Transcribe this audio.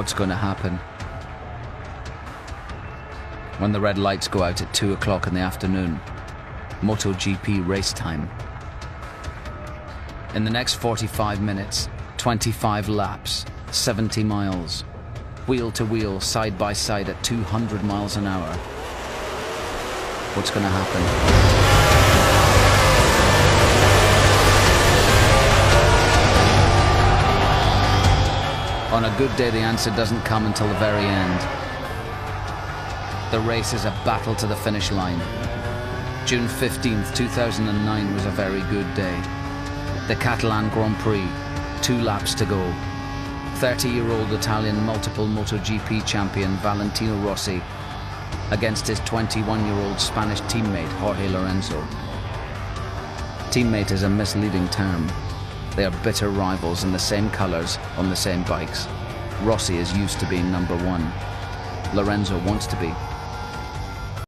What's going to happen? When the red lights go out at 2 o'clock in the afternoon, MotoGP race time. In the next 45 minutes, 25 laps, 70 miles, wheel to wheel, side by side at 200 miles an hour. What's going to happen? On a good day, the answer doesn't come until the very end. The race is a battle to the finish line. June 15th, 2009 was a very good day. The Catalan Grand Prix, 2 laps to go. 30-year-old Italian multiple MotoGP champion Valentino Rossi against his 21-year-old Spanish teammate Jorge Lorenzo. Teammate is a misleading term. They are bitter rivals in the same colours on the same bikes. Rossi is used to being number one. Lorenzo wants to be.